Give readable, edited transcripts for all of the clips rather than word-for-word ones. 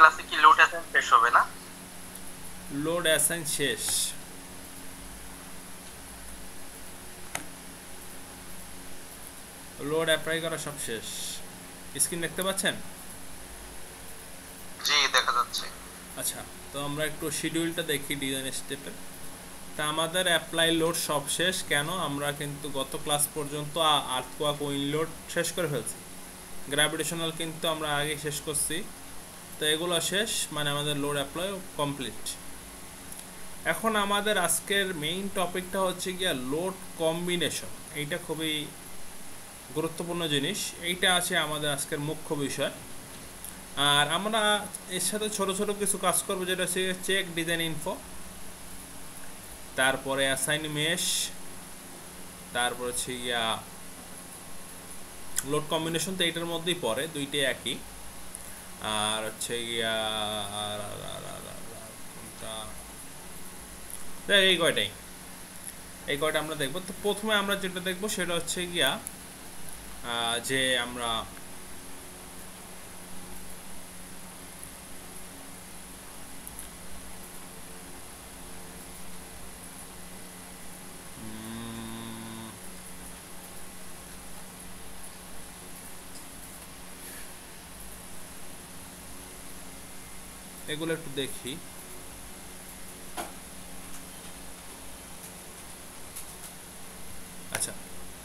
ক্লাসে কি load assign শেষ হবে না? লোড অ্যাসাইন শেষ, লোড অ্যাপ্লাই করা সব শেষ। স্ক্রিন দেখতে পাচ্ছেন? জি, দেখা যাচ্ছে। আচ্ছা, তো আমরা একটু শিডিউলটা দেখি ডিজাইন স্টেপের। তা আমাদের অ্যাপ্লাই লোড সব শেষ। কেন? আমরা কিন্তু গত ক্লাস পর্যন্ত আর্থকোয়াক উইন্ড লোড শেষ করে ফেলছি, গ্র্যাভিটেশনাল কিন্তু আমরা আগে শেষ করছি। তো এগুলো শেষ, মানে আমাদের লোড অ্যাপ্লাই কমপ্লিট। এখন আমাদের আজকের মেইন টপিকটা হচ্ছে গিয়া লোড কম্বিনেশন। এইটা খুবই গুরুত্বপূর্ণ জিনিস, এইটা আছে আমাদের আজকের মুখ্য বিষয়। আর আমরা এর সাথে ছোট ছোট কিছু কাজ করবো, যেটা হচ্ছে চেক ডিজাইন ইনফো, তারপরে অ্যাসাইন মেশ, তারপর হচ্ছে গিয়া লোড কম্বিনেশন। তো এইটার মধ্যেই পড়ে, দুইটাই একই। আর হচ্ছে গিয়া এই কয়টাই, এই কয়টা আমরা দেখবো। তো প্রথমে আমরা যেটা দেখবো সেটা হচ্ছে গিয়া যে আমরা এগুলো একটু দেখি। আচ্ছা,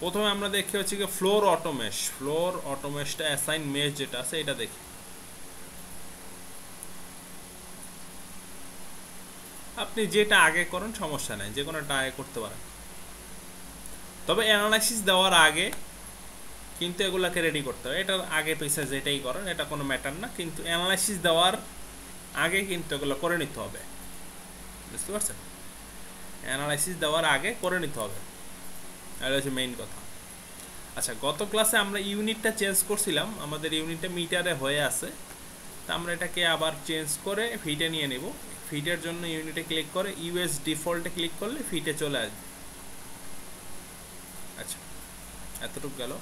প্রথমে আমরা দেখি হচ্ছে কি ফ্লোর অটোমেশ। ফ্লোর অটোমেশটা অ্যাসাইন মেশ যেটা আছে এটা দেখি। আপনি যেটা আগে করেন সমস্যা নাই, যে কোনোটা আগে করতে পারেন, তবে অ্যানালাইসিস দেওয়ার আগে কিন্তু এগুলাকে রেডি করতে হবে। এটার আগে পিছে যেটাই করেন এটা কোনো ম্যাটার না, কিন্তু অ্যানালাইসিস দেওয়ার আগে কিন্তু এগুলো করে নিতে হবে। বুঝতে পারছেন? অ্যানালাইসিস দেওয়ার আগে করে নিতে হবে, এটা হচ্ছে মেইন কথা। আচ্ছা, গত ক্লাসে আমরা ইউনিটটা চেঞ্জ করছিলাম, আমাদের ইউনিটটা মিটারে হয়ে আছে। তা আমরা এটাকে আবার চেঞ্জ করে ফিটে নিয়ে নেব। ফিটের জন্য ইউনিটে ক্লিক করে ইউএস ডিফল্টে ক্লিক করলে ফিটে চলে আসবে। আচ্ছা, এতটুকু গেল।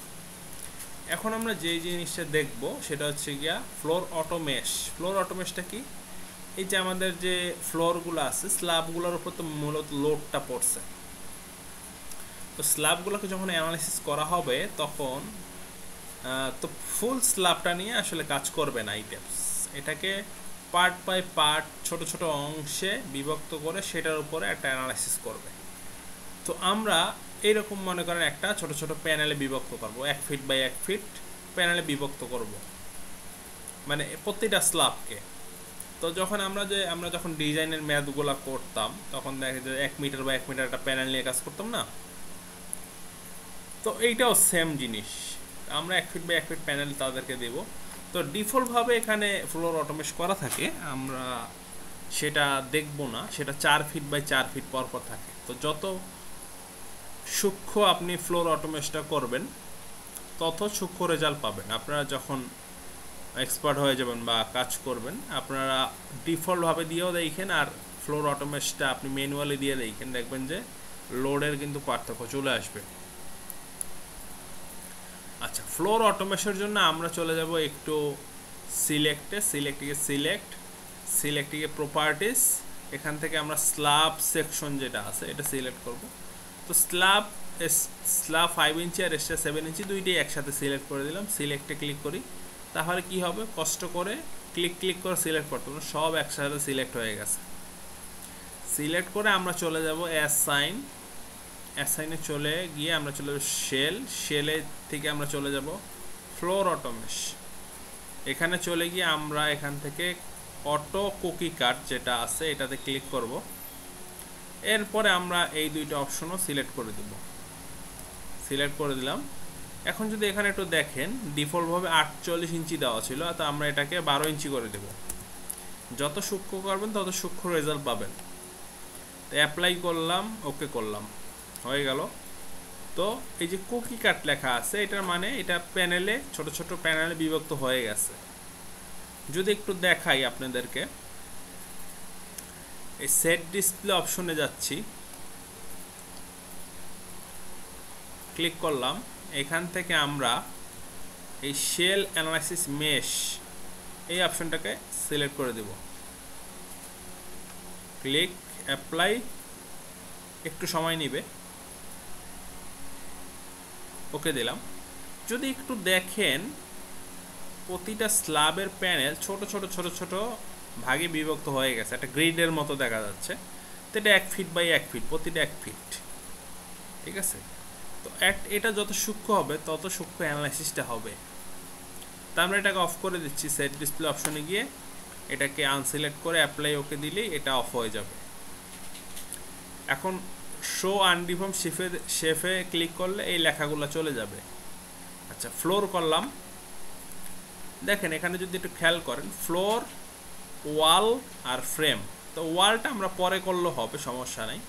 এখন আমরা যে জিনিসটা দেখব সেটা হচ্ছে গিয়া ফ্লোর অটোমেশ। ফ্লোর অটোমেশটা কি? এই যে আমাদের যে ফ্লোরগুলো আছে, স্ল্যাবগুলোর উপর তো মূলত লোডটা পড়ছে। তো স্ল্যাবগুলোকে যখন অ্যানালাইসিস করা হবে তখন তো ফুল স্ল্যাবটা নিয়ে আসলে কাজ করবে না আইটেমস, এটাকে পার্ট বাই পার্ট ছোট ছোট অংশে বিভক্ত করে সেটার উপরে একটা অ্যানালাইসিস করবে। তো আমরা এইরকম মনে করেন একটা ছোট ছোট প্যানেলে বিভক্ত করব, 1 ফিট বাই 1 ফিট প্যানেলে বিভক্ত করব, মানে প্রতিটা স্ল্যাবকে। তো যখন আমরা যখন ডিজাইনের ম্যাথগুলো করতাম তখন দেখা যায় 1 মিটার বা 1 মিটার একটা প্যানেল নিয়ে কাজ করতাম না? তো এইটাও সেম জিনিস, আমরা 1 ফিট বাই 1 ফিট প্যানেল তাদেরকে দেব। তো ডিফল্টভাবে এখানে ফ্লোর অটোমেশ করা থাকে, আমরা সেটা দেখব না, সেটা 4 ফিট বাই 4 ফিট পরপর থাকে। তো যত সূক্ষ্ম আপনি ফ্লোর অটোমেশটা করবেন তত সূক্ষ্ম রেজাল্ট পাবেন। আপনারা যখন এক্সপার্ট হয়ে যাবেন বা কাজ করবেন, আপনারা ডিফল্টভাবে দিয়েও দেখেন আর ফ্লোর অটোমেশটা আপনি ম্যানুয়ালি দিয়ে দেখেন, দেখবেন যে লোডের কিন্তু পার্থক্য চলে আসবে। আচ্ছা, ফ্লোর অটোমেশনের জন্য আমরা চলে যাব একটু সিলেক্টে প্রপার্টিস। এখান থেকে আমরা স্ল্যাব সেকশন যেটা আছে এটা সিলেক্ট করব। তো স্ল্যাব 5 ইঞ্চি আর এক্সট্রা 7 ইঞ্চি দুইটাই একসাথে সিলেক্ট করে দিলাম। সিলেক্টে ক্লিক করি, তাহলে কি হবে, কষ্ট করে ক্লিক করে সিলেক্ট করতে হবে, সব একসাথে সিলেক্ট হয়ে গেছে। সিলেক্ট করে আমরা চলে যাব অ্যাসাইনে চলে গিয়ে আমরা চলে যাব শেলে থেকে আমরা চলে যাব ফ্লোর অটোমেশ। এখানে চলে গিয়ে আমরা এখান থেকে অটো কুকি কাট যেটা আছে এটাতে ক্লিক করব। এরপরে আমরা এই দুইটা অপশনও সিলেক্ট করে দেব। সিলেক্ট করে দিলাম। এখন যদি এখানে একটু দেখেন, ডিফল্টভাবে 48 ইঞ্চি দেওয়া ছিল, তো আমরা এটাকে 12 ইঞ্চি করে দেব। যত সূক্ষ্ম করবেন তত সূক্ষ্ম রেজাল্ট পাবেন। তো অ্যাপ্লাই করলাম, ওকে করলাম, হয়ে গেল। তো এই যে কুকি কাট লেখা আছে এটার মানে এটা প্যানেলে ছোট ছোট প্যানেলে বিভক্ত হয়ে গেছে। যদি একটু দেখাই আপনাদেরকে, এই সেট ডিসপ্লে অপশনে যাচ্ছি, ক্লিক করলাম। এখান থেকে আমরা এই শেল অ্যানালাইসিস মেশ এই অপশনটাকে সিলেক্ট করে দেব, ক্লিক অ্যাপ্লাই, একটু সময় নেবে, ওকে দিলাম। যদি একটু দেখেন প্রতিটা স্ল্যাবের প্যানেল ছোট ছোট ছোট ছোট ভাগে বিভক্ত হয়ে গেছে, একটা গ্রিডের মতো দেখা যাচ্ছে। তো এটা 1 ফিট বাই 1 ফিট, প্রতিটা 1 ফিট, ঠিক আছে। তো এটা যত সূক্ষ্ম হবে তত সূক্ষ্ম অ্যানালাইসিসটা হবে। তা আমরা এটাকে অফ করে দিচ্ছি, সেট ডিসপ্লে অপশনে গিয়ে এটাকে আনসিলেক্ট করে অ্যাপ্লাই ওকে দিলেই এটা অফ হয়ে যাবে। এখন শো আনডিফর্ম শেফে ক্লিক করলে এই লেখাগুলো চলে যাবে। আচ্ছা, ফ্লোর করলাম, দেখেন এখানে যদি একটু খেয়াল করেন ফ্লোর, ওয়াল আর ফ্রেম। তো ওয়ালটা আমরা পরে করলেও হবে, সমস্যা নেই।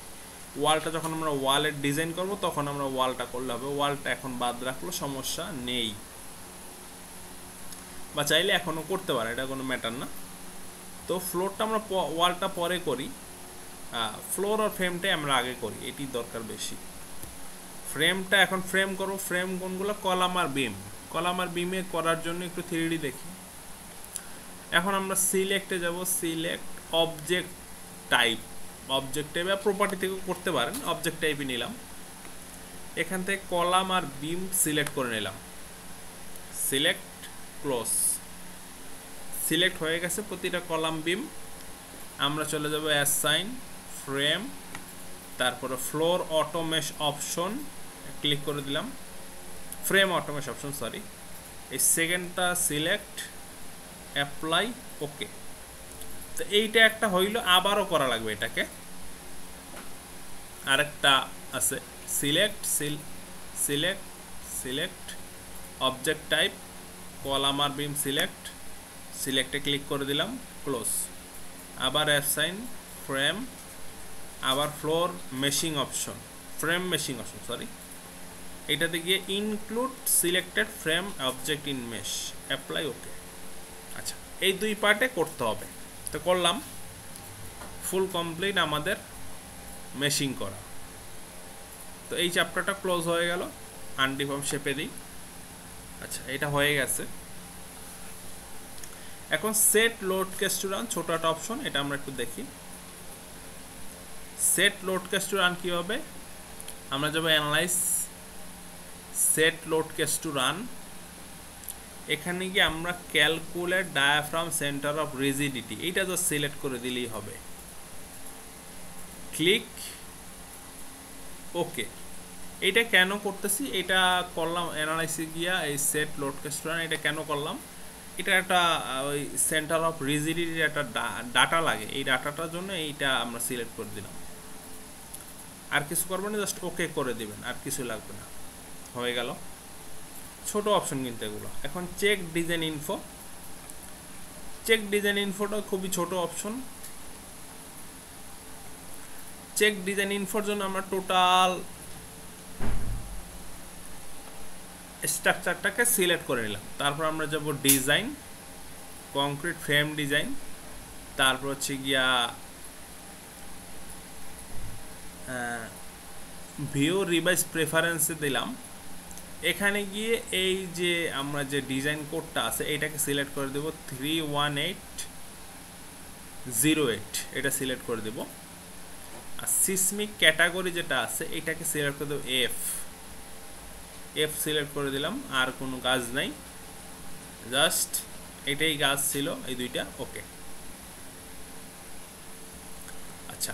ওয়ালটা যখন আমরা ওয়ালের ডিজাইন করব তখন আমরা ওয়ালটা করলে হবে, ওয়ালটা এখন বাদ রাখলে সমস্যা নেই, বা চাইলে এখনও করতে পারে, এটা কোনো ম্যাটার না। তো ফ্লোরটা আমরা ওয়ালটা পরে করি, ফ্লোর আর ফ্রেমটাই আমরা আগে করি, এটি দরকার বেশি। ফ্রেমটা এখন ফ্রেম করব, ফ্রেম কোনগুলো, কলাম আর বিম। কলাম আর বিমে করার জন্য একটু 3D দেখি। এখন আমরা সিলেক্টে যাব, select object type, object type বা প্রপার্টি থেকেও করতে পারেন, অবজেক্ট টাইপই নিলাম। এখান থেকে কলাম আর বিম সিলেক্ট করে নিলাম, সিলেক্ট ক্লোজ, সিলেক্ট হয়ে গেছে প্রতিটা কলাম বিম। আমরা চলে যাব অ্যাসাইন ফ্রেম, তারপরে ফ্লোর অটোমেশ অপশন ক্লিক করে দিলাম, ফ্রেম অটোমেশ অপশন সরি, এই সেকেন্ডটা সিলেক্ট অ্যাপ্লাই ওকে। তো এইটা একটা হইল, আবারও করা লাগবে এটাকে, আরেকটা আছে select select select object type, column আর বিম সিলেক্ট, সিলেক্টে ক্লিক করে দিলাম, ক্লোজ, আবার অ্যাসাইন ফ্রেম, আবার floor meshing option, frame meshing option sorry, এটাতে গিয়ে include selected frame object in mesh, apply okay. আচ্ছা, এই দুই পার্টে করতে হবে। তো করলাম, ফুল কমপ্লিট আমাদের মেশিং করা। তো এই চ্যাপ্টারটা ক্লোজ হয়ে গেল, আনডিফর্ম শেপে দিই। আচ্ছা, এটা হয়ে গেছে। এখন set load cases to run, ছোট একটা অপশন, এটা আমরা একটু দেখি। Set load cases to run কী হবে, আমরা যাবো analyse, set load cases to run, এখানে গিয়ে আমরা calculate diaphragm centre of rigidity, এইটা তো সিলেক্ট করে দিলেই হবে, ক্লিক ওকে। এইটা কেন করতেছি, এটা করলাম অ্যানালাইসিস গিয়া এই set load cases to run, এটা কেন করলাম, এটা একটা ওই সেন্টার অফ রিজিডিটির একটা ডাটা লাগে, এই ডাটাটার জন্য এইটা আমরা সিলেক্ট করে দিলাম। আর কিছু করবেন না, জাস্ট ওকে করে দিবেন, আর কিছু লাগবে না, হয়ে গেল। ছোট অপশন কিন্তু এগুলো। এখন check design info, check design ইনফোটা খুবই ছোট অপশন। চেক ডিজাইন ইনফোর জন্য আমরা টোটাল স্ট্রাকচারটাকে সিলেক্ট করে নিলাম, তারপর আমরা যাব ডিজাইন, কংক্রিট ফ্রেম ডিজাইন, তারপর হচ্ছে গিয়া ভিউ রিভাইজ প্রেফারেন্সে দিলাম। এখানে গিয়ে এই যে আমরা যে ডিজাইন কোডটা আছে এটাকে সিলেক্ট করে দেব 31808, এটা সিলেক্ট করে দেব। আর সিসমিক ক্যাটাগরি যেটা আছে এটাকে সিলেক্ট করে দেব এফ সিলেক্ট করে দিলাম, আর কোনো কাজ নাই, জাস্ট এটাই কাজ ছিল, এই দুইটা ওকে। আচ্ছা,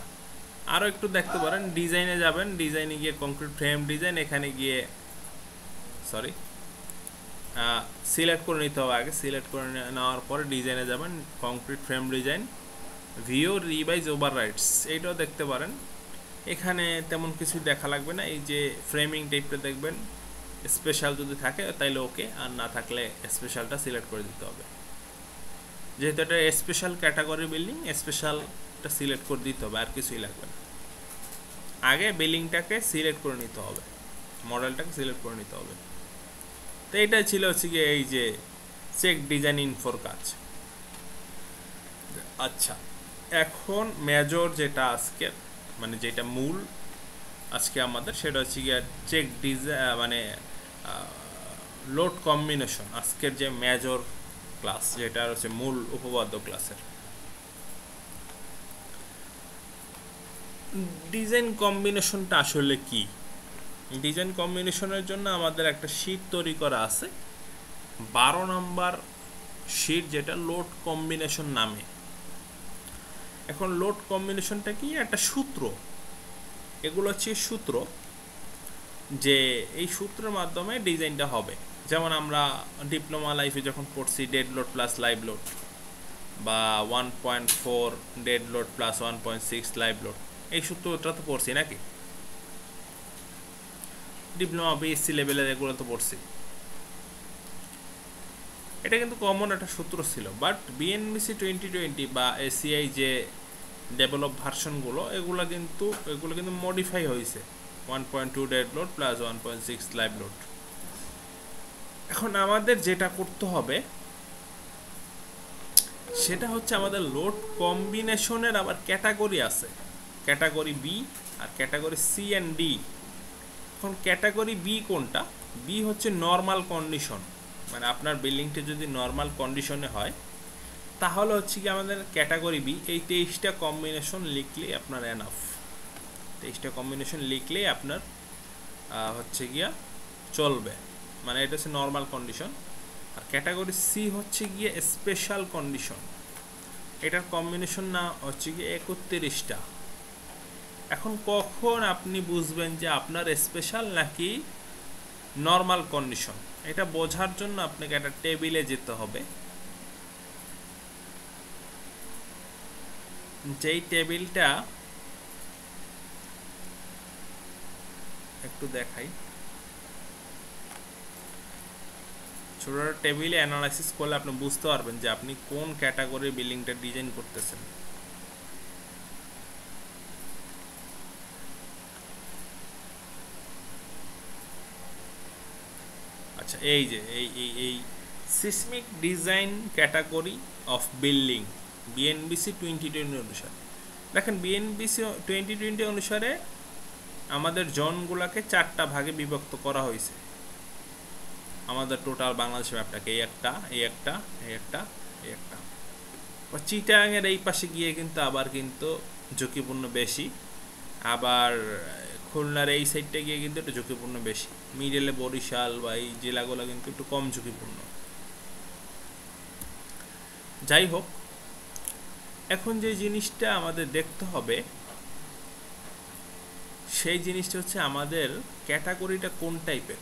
আরও একটু দেখতে পারেন, ডিজাইনে যাবেন, ডিজাইনে গিয়ে কংক্রিট ফ্রেম ডিজাইন, এখানে গিয়ে সরি সিলেক্ট করে নিতে হবে আগে, সিলেক্ট করে নেওয়ার পরে ডিজাইনে যাবেন, concrete frame design, view revise overrides, এইটাও দেখতে পারেন। এখানে তেমন কিছু দেখা লাগবে না, এই যে ফ্রেমিং টাইপটা দেখবেন, স্পেশাল যদি থাকে তাইলে ওকে, আর না থাকলে স্পেশালটা সিলেক্ট করে দিতে হবে। যেহেতু এটা স্পেশাল ক্যাটাগরি বিল্ডিং, স্পেশালটা সিলেক্ট করে দিতে হবে, আর কিছুই লাগবে না। আগে বিল্ডিংটাকে সিলেক্ট করে নিতে হবে, মডেলটাকে সিলেক্ট করে নিতে হবে। তো এইটাই ছিল হচ্ছে গিয়ে এই যে চেক ডিজাইন ইনফোর কাজ। আচ্ছা, এখন মেজর যেটা আজকের মানে যেটা মূল আজকে আমাদের, সেটা হচ্ছে গিয়ে চেক ডিজাইন মানে লোড কম্বিনেশন, আজকের যে মেজর ক্লাস, যেটা হচ্ছে মূল উপপাদ্য ক্লাসের। ডিজাইন কম্বিনেশনটা আসলে কি? ডিজাইন কম্বিনেশনের জন্য আমাদের একটা শীট তৈরি করা আছে, 12 নম্বর শীট, যেটা লোড কম্বিনেশন নামে। এখন লোড কম্বিনেশনটা কি? একটা সূত্র। এগুলো হচ্ছে সূত্র, যে এই সূত্রের মাধ্যমে ডিজাইনটা হবে। যেমন আমরা ডিপ্লোমা লাইফে যখন পড়ছি dead load plus live load, বা 1.4 dead load plus 1.6 live load, এই সূত্রটা তো পড়ছি নাকি? ডিপ্লোমা বিএসসি লেভেলের এগুলো তো পড়ছি। এটা কিন্তু কমন একটা সূত্র ছিল, বাট বিএনবিসি 2020 বা এসিআই যে ডেভেলপ ভার্সনগুলো, এগুলো কিন্তু মডিফাই হয়েছে 1.2 dead load plus 1.6 live load. এখন আমাদের যেটা করতে হবে সেটা হচ্ছে, আমাদের লোড কম্বিনেশনের আবার ক্যাটাগরি আছে, ক্যাটাগরি বি আর ক্যাটাগরি সি অ্যান্ড ডি। এখন ক্যাটাগরি বি কোনটা? বি হচ্ছে নর্মাল কন্ডিশন, মানে আপনার বিল্ডিংটা যদি নর্মাল কন্ডিশনে হয় তাহলে হচ্ছে কি আমাদের ক্যাটাগরি বি। এই 23টা কম্বিনেশন লিখলেই আপনার এনাফ, 23টা কম্বিনেশন লিখলেই আপনার হচ্ছে গিয়া চলবে, মানে এটা হচ্ছে নর্মাল কন্ডিশন। আর ক্যাটাগরি সি হচ্ছে গিয়ে স্পেশাল কন্ডিশন, এটার কম্বিনেশন না হচ্ছে গিয়ে 31টা। এখন কখন আপনি বুঝবেন যে আপনার স্পেশাল নাকি নর্মাল কন্ডিশন? এটা বোঝার জন্য আপনাকে একটা টেবিলে যেতে হবে, যেই টেবিলটা একটু দেখাই। ছোট টেবিলে অ্যানালাইসিস করলে আপনি বুঝতে পারবেন যে আপনি কোন ক্যাটাগরির বিল্ডিংটা ডিজাইন করতেছেন। আচ্ছা, এই যে এই seismic design category of building BNBC 2020 অনুসারে, দেখেন বিএনবিসি 2020 অনুসারে আমাদের জোনগুলোকে 4টা ভাগে বিভক্ত করা হয়েছে। আমাদের টোটাল বাংলাদেশ ম্যাপটাকে এই একটা, এই একটা, এই একটা, এই একটা। চিটাগাংয়ের এই পাশে গিয়ে কিন্তু আবার কিন্তু ঝুঁকিপূর্ণ বেশি, আবার খুলনার এই সাইডটা গিয়ে কিন্তু একটু ঝুঁকিপূর্ণ বেশি। মিডলে বরিশাল বা এই জেলাগুলো কিন্তু একটু কম ঝুঁকিপূর্ণ। যাই হোক, এখন যে জিনিসটা আমাদের দেখতে হবে সেই জিনিসটা হচ্ছে আমাদের ক্যাটাগরিটা কোন টাইপের।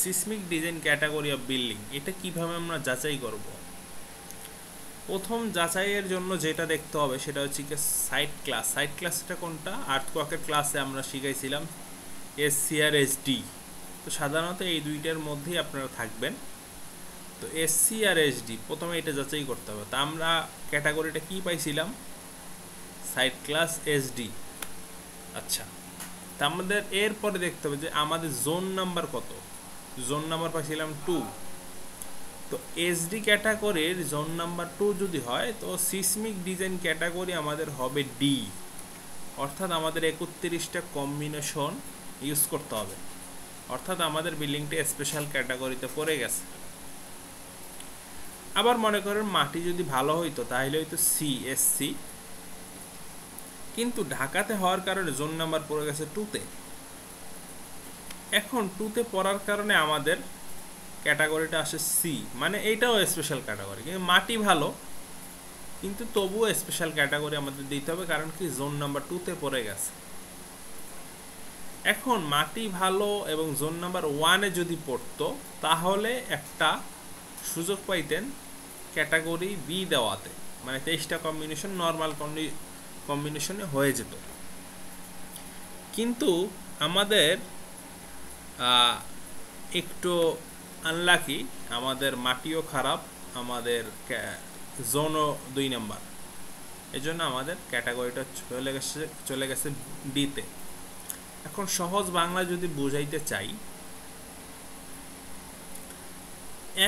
Seismic design category of building, এটা কিভাবে আমরা যাচাই করব? প্রথম যাচাইয়ের জন্য যেটা দেখতে হবে সেটা হচ্ছে কি সাইট ক্লাস। সাইট ক্লাসটা কোনটা? আর্থকোয়াকের ক্লাসে আমরা শিখাইছিলাম এসসি আর এসডি। তো সাধারণত এই দুইটার মধ্যেই আপনারা থাকবেন। তো এসসি আর এসডি প্রথমে এটা যাচাই করতে হবে। তা আমরা ক্যাটাগরিটা কি পাইছিলাম? Site class SD. আচ্ছা, তা আমাদের এরপরে দেখতে হবে যে আমাদের জোন নাম্বার কত। জোন নাম্বার পাইছিলাম 2। তো এসডি ক্যাটাগরির জোন নাম্বার 2 যদি হয় তো সিসমিক ডিজাইন ক্যাটাগরি আমাদের হবে ডি, অর্থাৎ আমাদের 31টা কম্বিনেশন ইউজ করতে হবে, অর্থাৎ আমাদের বিল্ডিংটা স্পেশাল ক্যাটাগরিতে পড়ে গেছে। আবার মনে করেন মাটি যদি ভালো হইতো তাহলে হয়তো সিএসসি, কিন্তু ঢাকাতে হওয়ার কারণে জোন নাম্বার পড়ে গেছে 2তে। এখন 2তে পড়ার কারণে আমাদের ক্যাটাগরিটা আসে সি, মানে এইটাও স্পেশাল ক্যাটাগরি, কিন্তু মাটি ভালো কিন্তু তবুও স্পেশাল ক্যাটাগরি আমাদের দিতে হবে, কারণ কি জোন নাম্বার 2তে পড়ে গেছে। এখন মাটি ভালো এবং জোন নাম্বার 1-এ যদি পড়তো তাহলে একটা সুযোগ পাইতেন ক্যাটাগরি বি দেওয়াতে, মানে 23টা কম্বিনেশন নর্মাল কম্বিনেশনে হয়ে যেত। কিন্তু আমাদের একটু আনলাকি, আমাদের মাটিও খারাপ, আমাদের জোনও 2 নাম্বার, এই জন্য আমাদের ক্যাটাগরিটা চলে গেছে ডিতে। এখন সহজ বাংলা যদি বুঝাইতে চাই,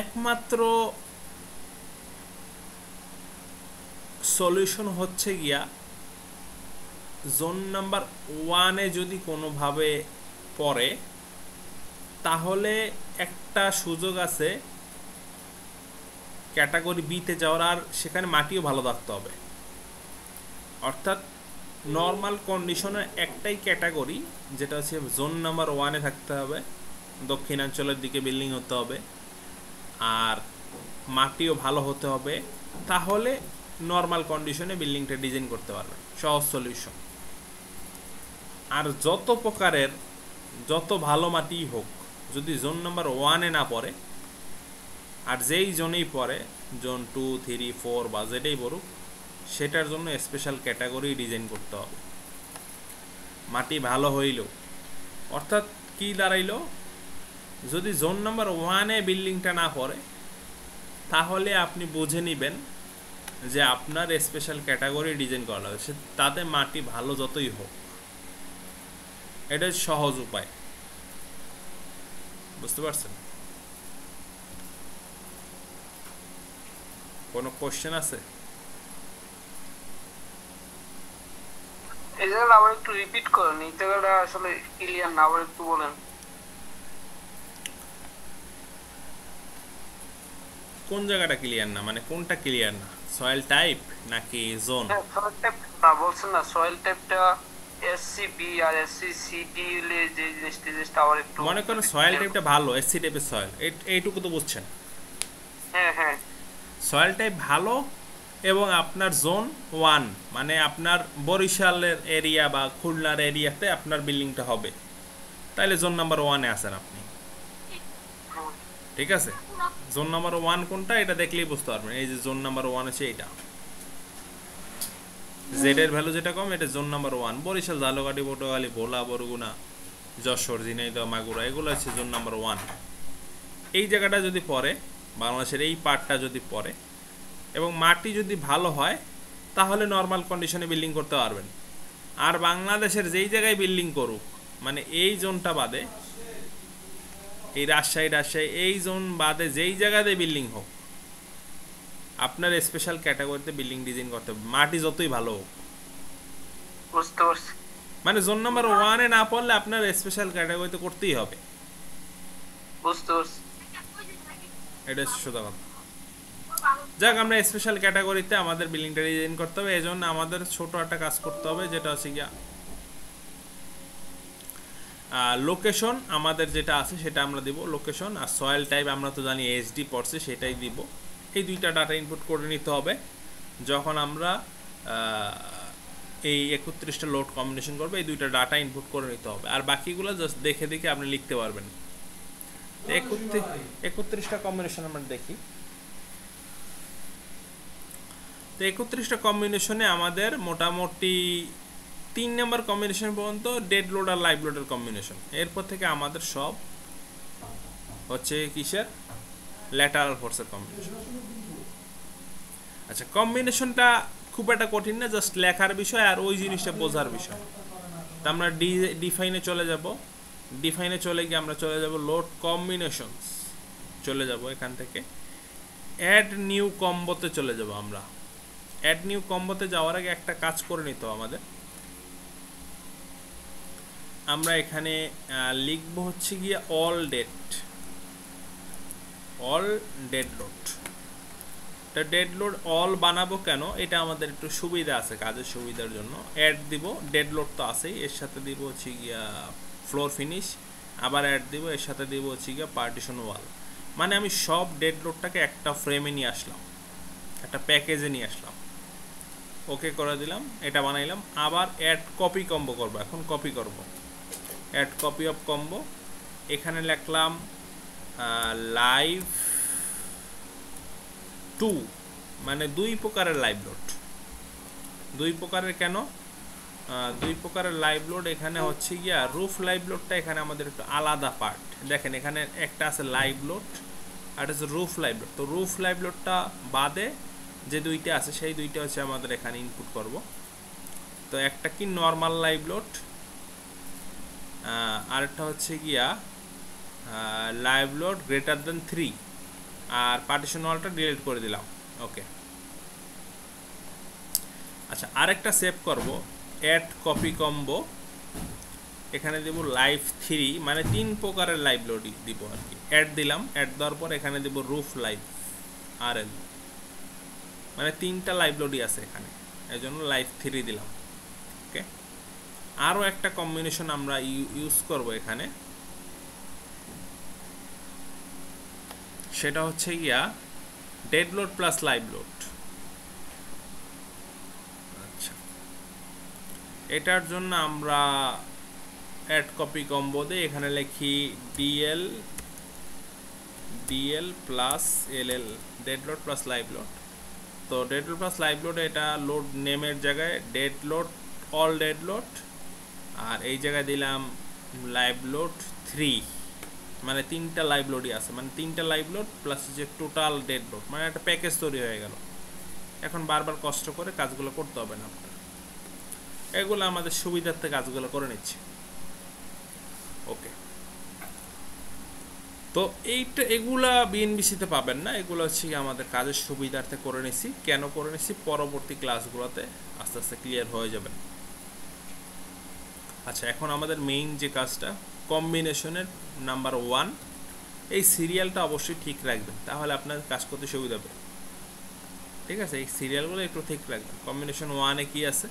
একমাত্র সলিউশন হচ্ছে গিয়া জোন নাম্বার 1-এ যদি কোনোভাবে পড়ে তাহলে একটা সুযোগ আছে ক্যাটাগরি বিতে যাওয়ার, আর সেখানে মাটিও ভালো থাকতে হবে। অর্থাৎ নর্মাল কন্ডিশনের একটাই ক্যাটাগরি, যেটা হচ্ছে জোন নাম্বার 1-এ থাকতে হবে, দক্ষিণাঞ্চলের দিকে বিল্ডিং হতে হবে, আর মাটিও ভালো হতে হবে, তাহলে নর্মাল কন্ডিশনে বিল্ডিংটা ডিজাইন করতে পারবেন, সহজ সলিউশন। আর যত ভালো মাটিই হোক, যদি জোন নাম্বার 1-এ না পড়ে, আর যেই জোনেই পড়ে, জোন 2, 3, 4 বা যেটাই পড়ুক, সেটার জন্য স্পেশাল ক্যাটাগরি ডিজাইন করতে হবে মাটি ভালো হইল। অর্থাৎ কি দাঁড়াইল, যদি জোন নাম্বার 1-এ বিল্ডিংটা না পড়ে, তাহলে আপনি বুঝে নেবেন যে আপনার স্পেশাল ক্যাটাগরি ডিজাইন করা হবে, তাতে মাটি ভালো যতই হোক। এটা সহজ উপায়, বুঝতে পারছেন? কোনো কোশ্চেন আছে? এই জায়গাটা আবার একটু রিপিট করেন, এই জায়গাটা আসলে ক্লিয়ার না, আবার একটু বলেন। কোন জায়গাটা ক্লিয়ার না, মানে কোনটা ক্লিয়ার না? সয়েল টাইপ নাকি জোন? সয়েল টাইপ না বলছেন না, সয়েল টাইপটা এসসিবি আর এসসিসিডি এর যে জিনিসটা আবার একটু মনে করেন সয়েল টাইপটা ভালো, এসসি টাইপের সয়েল, এইটুকু তো বুঝছেন। হ্যাঁ হ্যাঁ, সয়েল টাইপ ভালো এবং আপনার জোন 1, মানে আপনার বরিশালের এরিয়া বা খুলনার এরিয়াতে আপনার বিল্ডিংটা হবে, তাহলে জোন নাম্বার 1-এ আছেন আপনি। ঠিক আছে, জোন নাম্বার 1 কোনটা এটা দেখলেই বুঝতে পারবেন। এই যে জোন নাম্বার 1 আছে, এটা জেড এর ভ্যালু যেটা কম, এটা জোন নাম্বার 1। বরিশাল, ঝালকাঠি, পটুয়াখালী, ভোলা, বরগুনা, যশোর, ঝিনাইদহ, মাগুরা, এগুলো হচ্ছে জোন নাম্বার 1। এই জায়গাটা যদি পড়ে, বাংলাদেশের এই পার্টটা যদি পড়ে এবং মাটি যদি ভালো হয়, তাহলে নর্মাল কন্ডিশনে বিল্ডিং করতে পারবেন। আর বাংলাদেশের যেই জায়গায় বিল্ডিং করুক, মানে এই জোনটা বাদে, এই রাজশাহী এই জোন বাদে যেই জায়গাতে বিল্ডিং হোক, আপনার স্পেশাল ক্যাটাগরিতে বিল্ডিং ডিজাইন করতে হবে, মাটি যতই ভালো হোক। বুঝতে পারছি। মানে জোন নাম্বার 1-এ না পড়লে আপনার স্পেশাল ক্যাটাগরিতে করতেই হবে। বুঝতে পারছি। এটা সোজা কথা। যাক, আমরা স্পেশাল ক্যাটাগরিতে আমাদের বিল্ডিংটা ডিজাইন করতে হবে, এই জন্য আমাদের ছোট একটা কাজ করতে হবে, যেটা হচ্ছে গিয়া লোকেশন আমাদের যেটা আছে সেটা আমরা দিব লোকেশন, আর সয়েল টাইপ আমরা তো জানি এইচডি পড়ছে, সেটাই দিব। এই দুইটা ডাটা ইনপুট করে নিতে হবে যখন আমরা এই 31টা লোড কম্বিনেশন করবো। এই দুইটা ডাটা ইনপুট করে নিতে হবে, আর বাকিগুলো জাস্ট দেখে দেখে আপনি লিখতে পারবেন। 31টা কম্বিনেশন আমরা দেখি। তো 31টা কম্বিনেশনে আমাদের মোটামুটি 3 নম্বর কম্বিনেশন পর্যন্ত ডেড লোড আর লাইভ লোডের কম্বিনেশন। এরপর থেকে আমাদের সব হচ্ছে কিসের, ল্যাটারাল ফোর্সের কম্বিনেশন। আচ্ছা, কম্বিনেশনটা খুব একটা কঠিন না, জাস্ট লেখার বিষয় আর ওই জিনিসটা বোঝার বিষয়। তো আমরা ডিফাইনে চলে যাব। ডিফাইনে চলে গিয়ে আমরা চলে যাব লোড কম্বিনেশনস, চলে যাব এখান থেকে অ্যাড নিউ কম্বোতে চলে যাব। আমরা অ্যাড নিউ কম্বোতে যাওয়ার আগে একটা কাজ করে নিতে হবে আমাদের। আমরা এখানে লিখব হচ্ছে গিয়ে অল ডেড লোড। তো ডেড লোড অল বানাবো কেন, এটা আমাদের একটু সুবিধা আছে, কাজের সুবিধার জন্য। অ্যাড দিব, ডেড লোড তো আছেই, এর সাথে দিব হচ্ছে গিয়া ফ্লোর ফিনিশ, আবার অ্যাড দিব, এর সাথে দিব হচ্ছে গিয়া পার্টিশন ওয়াল। মানে আমি সব ডেড লোডটাকে একটা ফ্রেমে নিয়ে আসলাম, একটা প্যাকেজে নিয়ে আসলাম, ওকে করে দিলাম, এটা বানাইলাম। আবার অ্যাড কপি কম্বো করবো, এখন কপি করব, অ্যাড কপি অফ কম্বো। এখানে লিখলাম লাইভ 2, মানে 2 প্রকারের লাইভ লোড। 2 প্রকারের কেন, 2 প্রকারের লাইভ লোড এখানে হচ্ছে গিয়া রুফ লাইভ লোডটা এখানে আমাদের একটু আলাদা পার্ট। দেখেন এখানে একটা আছে লাইভ লোড আর একটা আছে রুফ লাইভ লোড। তো রুফ লাইভ লোডটা বাদে যে দুইটা আছে সেই দুইটা হচ্ছে আমাদের এখানে ইনপুট করব। তো একটা কি নর্মাল লাইভ লোড, আরেকটা হচ্ছে গিয়া লাইভ লোড গ্রেটার দেন 3, আর পার্টিশন ওয়ালটা ডিলিট করে দিলাম। ওকে, আচ্ছা, আরেকটা সেভ করব, অ্যাড কপি কম্বো। এখানে দেব লাইভ 3, মানে 3 প্রকারের লাইভ লোড দিব আর কি। অ্যাড দিলাম, অ্যাড দেওয়ার পর এখানে দেব রুফ লাইভ। RL, মানে 3টা লাইভ লোডই আছে এখানে, এই জন্য লাইভ 3 দিলাম। ওকে, আরও একটা কম্বিনেশন আমরা ইউজ করব এখানে, সেটা হচ্ছে গিয়া dead load plus live load. আচ্ছা, এটার জন্য আমরা অ্যাড কপি কম্বো দিয়ে এখানে লিখি DL plus LL, dead load plus live load. তো dead load plus live load, এটা লোড নেমের জায়গায় dead load, all dead load, আর এই জায়গায় দিলাম লাইভ লোড 3, মানে 3টা লাইভ লোডই আছে, মানে 3টা লাইভ লোড প্লাস যে টোটাল ডেড লোড, মানে একটা প্যাকেজ তৈরি হয়ে গেল। এখন বারবার কষ্ট করে কাজগুলো করতে হবে না আপনার, এগুলো আমাদের সুবিধার্থে কাজগুলো করে নিচ্ছি। ওকে, তো এগুলা বিএনবিসিতে পাবেন না, এগুলো হচ্ছে আমাদের কাজের সুবিধার্থে করে নিছি। কেন করে নিছি পরবর্তী ক্লাসগুলোতে আস্তে আস্তে ক্লিয়ার হয়ে যাবেন। আচ্ছা, এখন আমাদের মেইন যে কাজটা, কম্বিনেশনের নাম্বার 1, এই সিরিয়ালটা অবশ্যই ঠিক রাখবেন, তাহলে আপনার কাজ করতে সুবিধা হবে। ঠিক আছে, এই সিরিয়ালগুলো একটু ঠিক রাখবেন। কম্বিনেশন 1-এ কি আছে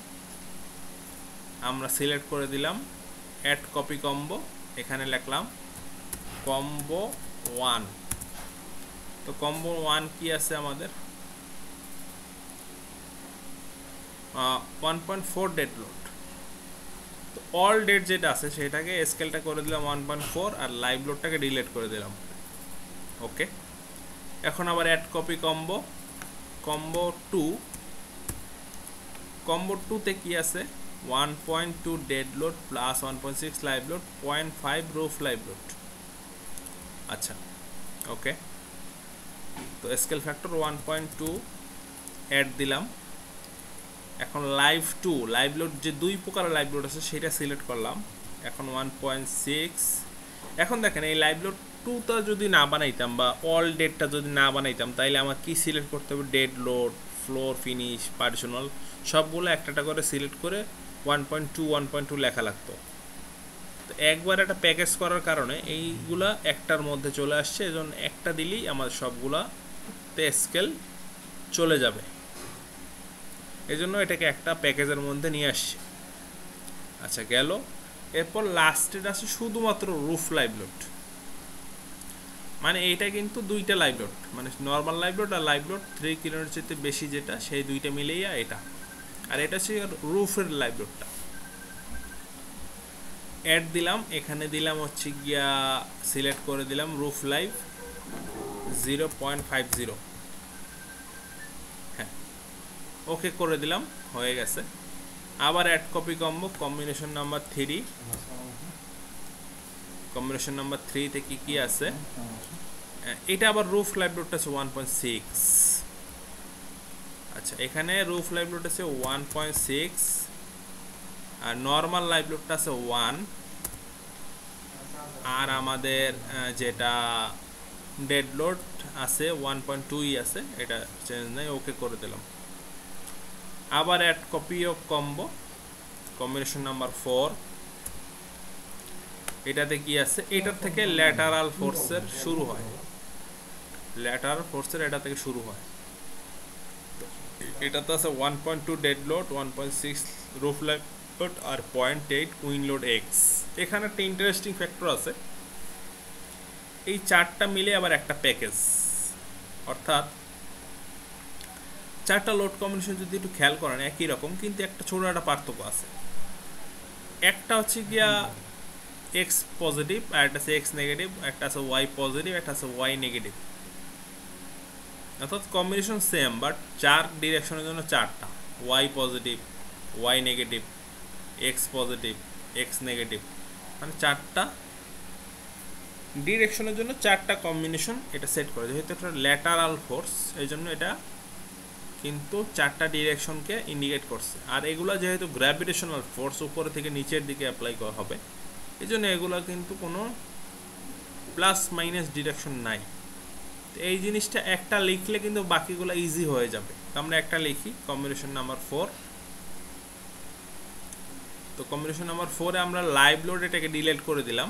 আমরা সিলেক্ট করে দিলাম অ্যাড কপি কম্বো, এখানে লিখলাম কম্বো 1। তো কম্বো 1 কি আছে আমাদের 1.4 ডেড লোড। তো অল ডেট যেটা আছে সেটাকে স্কেলটা করে দিলাম 1.4 আর লাইভ লোডটাকে ডিলিট করে দিলাম। ওকে, এখন আবার অ্যাড কপি কম্বো 2, কম্বো 2তে কি আছে 1.2 dead load plus 1.6 live load, 0.5 roof live load. আচ্ছা, ওকে, তো স্কেল ফ্যাক্টর 1.2 অ্যাড দিলাম। এখন লাইভ 2, লাইভ লোড যে 2 প্রকারের লাইভ লোড আছে সেটা সিলেক্ট করলাম। এখন 1.6। এখন দেখেন এই লাইভ লোড 2টা যদি না বানাইতাম বা অল ডেটটা যদি না বানাইতাম, তাইলে আমার কি সিলেক্ট করতে হবে, ডেড লোড, ফ্লোর, ফিনিশ, পার্টিশনাল সবগুলো একটা করে সিলেক্ট করে 1.2 লেখা লাগতো। তো একবার একটা প্যাকেজ করার কারণে এইগুলা একটার মধ্যে চলে আসছে, এজন্য একটা দিলেই আমার সবগুলাতে স্কেল চলে যাবে, এজন্য এটাকে একটা প্যাকেজের মধ্যে নিয়ে আসছে। আচ্ছা, গেল। এরপর লাস্টের আছে শুধুমাত্র রুফ লাইভ লোড, মানে এইটা কিন্তু 2টা লাইভ লোড, মানে নর্মাল লাইভ লোড আর লাইভ লোড 3 কিলোর চেয়ে বেশি যেটা, সেই 2টা মিলেই এটা, আর এটা হচ্ছে রুফের লাইভ লোডটা। অ্যাড দিলাম, এখানে দিলাম হচ্ছে গিয়া সিলেক্ট করে দিলাম রুফ লাইভ 0.50। হ্যাঁ, ওকে করে দিলাম, হয়ে গেছে। আবার add copy combo combination number 3, combination number 3-তে কি আছে, এটা আবার রুফ লাইভ লোডটা আছে 1.6। আচ্ছা, এখানে রুফ লাইভ লোড আছে 1.6 আর নর্মাল লাইভ লোডটা আছে 1, আর আমাদের যেটা ডেড লোড আছে 1.2 আছে, এটা চেঞ্জ নাই, ওকে করে দিলাম। আবার add copy of combo combination number 4, এটাতে কি আছে, এটার থেকে ল্যাটারাল ফোর্সের শুরু হয়, ল্যাটারাল ফোর্সের এটা থেকে শুরু হয়। এটাতে আছে 1.2 dead load, 1.6 roof live load আর 0.8 উইন্ড লোড এক্স। এখানে একটা ইন্টারেস্টিং ফ্যাক্টর আছে, এই 4টা মিলে আবার একটা প্যাকেজ, অর্থাৎ 4টা লোড কম্বিনেশন যদি একটু খেয়াল করেন একই রকম, কিন্তু একটা ছোট একটা পার্থক্য আছে। একটা হচ্ছে গিয়া এক্স পজিটিভ, আর একটা আছে এক্স নেগেটিভ, একটা আছে ওয়াই পজিটিভ, একটা আছে ওয়াই নেগেটিভ। অর্থাৎ কম্বিনেশন সেম, বাট 4 ডিরেকশনের জন্য 4টা, Y positive, Y negative, X positive, X negative, মানে 4টা ডিরেকশনের জন্য 4টা কম্বিনেশন এটা সেট করে। যেহেতু একটা ল্যাটারাল ফোর্স, এই জন্য এটা কিন্তু 4টা ডিরেকশনকে ইন্ডিকেট করছে। আর এগুলো যেহেতু গ্র্যাভিটেশনাল ফোর্স উপরে থেকে নিচের দিকে অ্যাপ্লাই করা হবে, এই জন্য এগুলো কিন্তু কোনো প্লাস মাইনাস ডিরেকশন নাই। এই জিনিসটা একটা লিখলে কিন্তু বাকিগুলো ইজি হয়ে যাবে। আমরা একটা লিখি কম্বিনেশন নাম্বার 4। তো কম্বিনেশন নাম্বার 4-এ আমরা লাইভ লোড এটাকে ডিলিট করে দিলাম।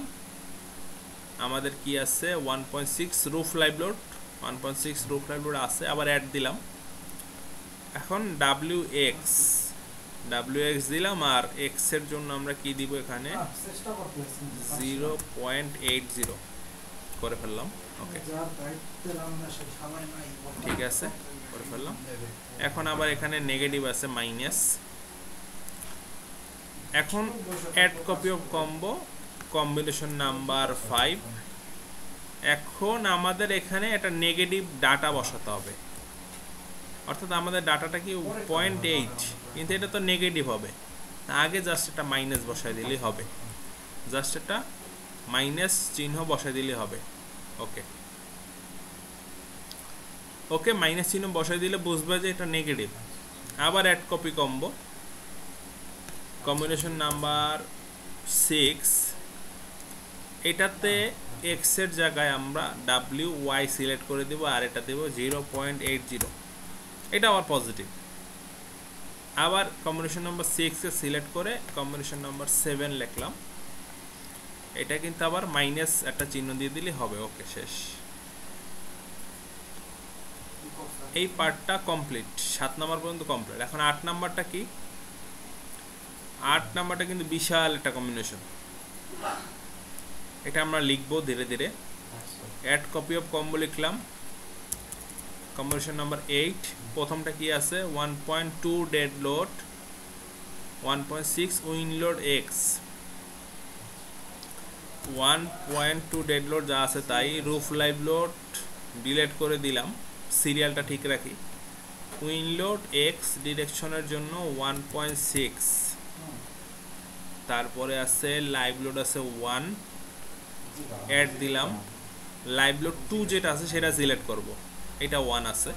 আমাদের কি আছে 1.6 রুফ লাইভ লোড, 1.6 রুফ লাইভলোড আছে, আবার অ্যাড দিলাম। এখন WX দিলাম, আর X এর জন্য আমরা কি দিব এখানে 0.80 করে ফেললাম। ওকে, ঠিক আছে, করে ফেললাম। এখন আবার এখানে নেগেটিভ আছে মাইনাস। এখন add copy of combo combination number 5। এখন আমাদের এখানে একটা নেগেটিভ ডাটা বসাতে হবে, অর্থাৎ আমাদের ডাটাটা কি 0.8, কিন্তু এটা তো নেগেটিভ হবে, আগে জাস্ট একটা মাইনাস বসাই দিলেই হবে, জাস্ট একটা মাইনাস চিহ্ন বসাই দিলেই হবে। ওকে ওকে, মাইনাস চিহ্ন বসাই দিলে বুঝবে যে এটা নেগেটিভ। আবার add copy combo combination number 6, এটাতে এক্স এর জায়গায় আমরা WY সিলেক্ট করে দেব, আর এটা দেব 0.80, এটা আবার পজিটিভ। আবার কম্বিনেশন নাম্বার 6 কে সিলেক্ট করে কম্বিনেশন নাম্বার 7 লিখলাম, এটা কিন্তু আবার মাইনাস একটা চিহ্ন দিয়ে দিলে হবে। ওকে, শেষ। এই পার্টটা কমপ্লিট, 7 নাম্বার পর্যন্ত কমপ্লিট। এখন 8 নাম্বারটা কি? 8 নাম্বারটা কিন্তু বিশাল একটা কম্বিনেশন, এটা আমরা লিখবো ধীরে ধীরে। অ্যাড কপি অফ কম্বো লিখলাম, কম্বিনেশন নাম্বার 8। প্রথমটা কি আছে? 1.2 dead load, 1.6 win load x. 1.2 dead load যা আছে তাই, রুফ লাইভ লোড ডিলিট করে দিলাম, সিরিয়ালটা ঠিক রাখি। উইন লোড এক্স ডিরেকশনের জন্য 1.6, তারপরে আছে লাইভ লোড আছে 1, অ্যাড দিলাম। লাইভ লোড 2 যেটা আছে সেটা সিলেক্ট করব, এটা 1 আছে,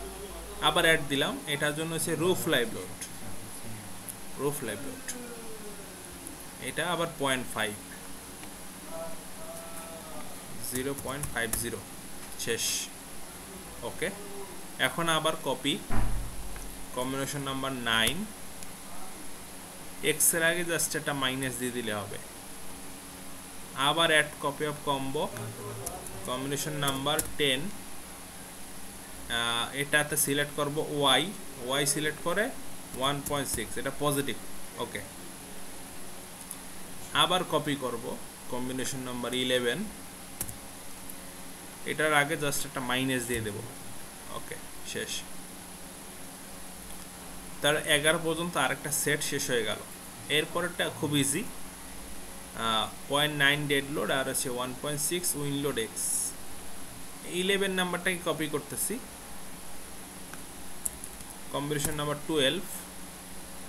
আবার অ্যাড দিলাম। এটার জন্য হচ্ছে রুফ লাইভ লোড, এটা আবার 0.5, 0.50, শেষ। ওকে, এখন আবার কপি কম্বিনেশন নাম্বার 9, এক্স এর আগে জাস্ট একটা মাইনাস দিয়ে দিলে হবে। আবার add copy of combo combination number 10, এটাতে সিলেক্ট করব ওয়াই সিলেক্ট করে 1.6, এটা পজিটিভ। ওকে, আবার কপি করব কম্বিনেশন নাম্বার 11, এটার আগে জাস্ট একটা মাইনাস দিয়ে দেব। ওকে, শেষ। তার 11 পর্যন্ত আরেকটা সেট শেষ হয়ে গেল। এরপরটা খুব ইজি, 0.9 ডেড লোড আর আছে 1.6 উইন লোড এক্স। 11 নাম্বারটাকে কপি করতেছি, কম্বিনেশন নাম্বার 12,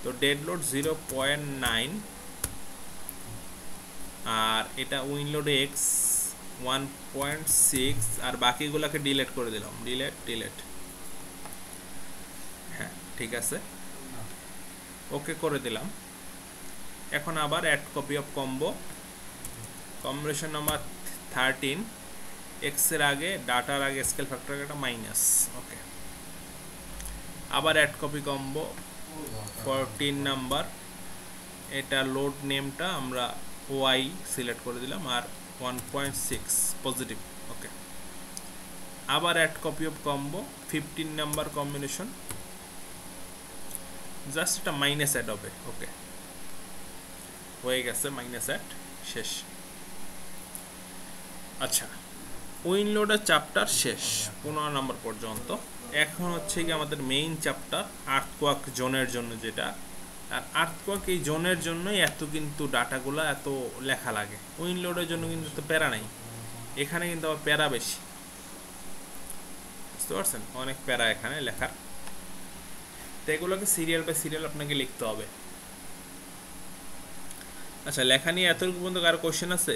তো ডেড লোড 0.9, আর এটা উইন লোড এক্স 1.6, আর বাকিগুলোকে ডিলিট করে দিলাম, ডিলিট। হ্যাঁ, ঠিক আছে, ওকে করে দিলাম। এখন আবার add copy of combo combination number 13, x এর আগে ডাটার আগে স্কেল ফ্যাক্টর একটা মাইনাস। ওকে, আবার অ্যাড কপি কম্বো 14 নাম্বার, এটা লোড নেমটা আমরা ওয়াই সিলেক্ট করে দিলাম, আর 1.6 পজিটিভ। ওকে, আবার add copy of combo 15 number combination, just এটা মাইনাস অ্যাড হবে। ওকে, হয়ে গেছে মাইনাস অ্যাড, শেষ। আচ্ছা, উইন লোডের চ্যাপ্টার শেষ 15 নম্বর পর্যন্ত। এখন হচ্ছে কি আমাদের মেইন চ্যাপ্টার আর্থকোয়াক জোনের জন্য, যেটা আর আর্থকোয়াক এই জোনের জন্যই এত কিন্তু ডাটাগুলো এত লেখা লাগে। উইন লোডের জন্য কিন্তু তো প্যারা নাই, এখানে কিন্তু আবার প্যারা বেশি, বুঝতে পারছেন? অনেক প্যারা এখানে লেখার, তো এগুলোকে সিরিয়াল বাই সিরিয়াল আপনাকে লিখতে হবে। আচ্ছা, লেখা নিয়ে এতটুকু পর্যন্ত কারো কোশ্চেন আছে?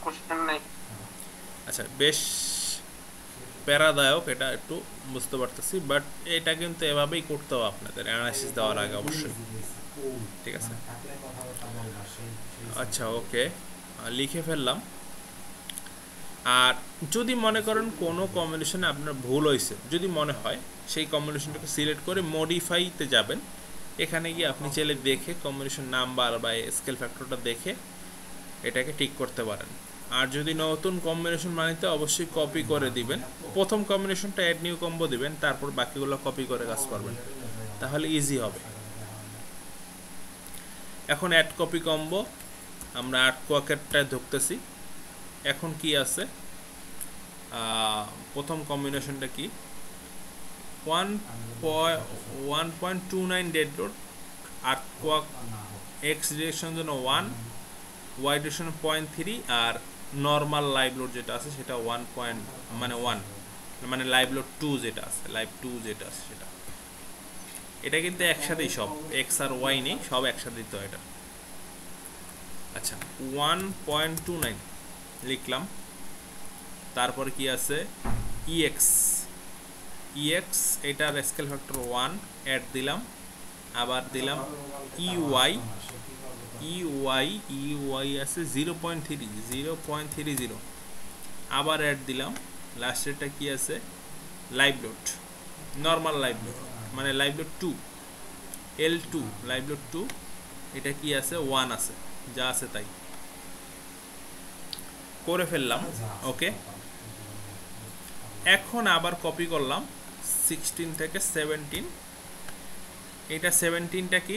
কোশ্চেন নাই। আচ্ছা, বেশ প্যারাদায়ক, এটা একটু বুঝতে পারতেছি, বাট এটা কিন্তু এভাবেই করতে হবে আপনাদের অ্যানালাইসিস দেওয়ার আগে অবশ্যই, ঠিক আছে? আচ্ছা, ওকে, লিখে ফেললাম। আর যদি মনে করেন কোনো কম্বিনেশনে আপনার ভুল হয়েছে, যদি মনে হয়, সেই কম্বিনেশনটাকে সিলেক্ট করে মডিফাইতে যাবেন। এখানে গিয়ে আপনি চাইলে দেখে কম্বিনেশন নাম্বার বা স্কেল ফ্যাক্টরটা দেখে এটাকে ঠিক করতে পারেন। আর যদি নতুন কম্বিনেশন বানাইতে অবশ্যই কপি করে দিবেন, প্রথম কম্বিনেশনটা অ্যাড নিউ কম্বো দিবেন, তারপর বাকিগুলো কপি করে কাজ করবেন, তাহলে ইজি হবে। এখন অ্যাড কপি কম্বো আমরা 8 কোয়াকেটটায় ঢুকতেছি। এখন কি আছে, প্রথম কম্বিনেশনটা কি 1.29 ডেড লোড, আর্থ কোয়াক এক্স ডিরেকশনের জন্য 1, ওয়াই ডিরেকশন 0.3, আর নর্মাল লাইভ লোড যেটা আছে সেটা 1 মানে লাইভ লোড 2 যেটা আছে, লাইভ 2 যেটা আছে সেটা। এটা কিন্তু একসাথেই সব এক্স আর ওয়াই নেই, সব একসাথেই তো এটা। আচ্ছা 1.29 লিখলাম, তারপরে কি আছে ইএক্স, এটার স্কেল ফ্যাক্টর 1 অ্যাড দিলাম, আবার দিলাম ইওয়াই আছে 0.30, আবার অ্যাড দিলাম, লাস্টেরটা কি আছে live load, normal live load মানে live load 2, L2 live load 2, এটা কি আছে 1 আছে, যা আছে তাই করে ফেললাম। ওকে, এখন আবার কপি করলাম 16 থেকে 17। এটা 17টা কি,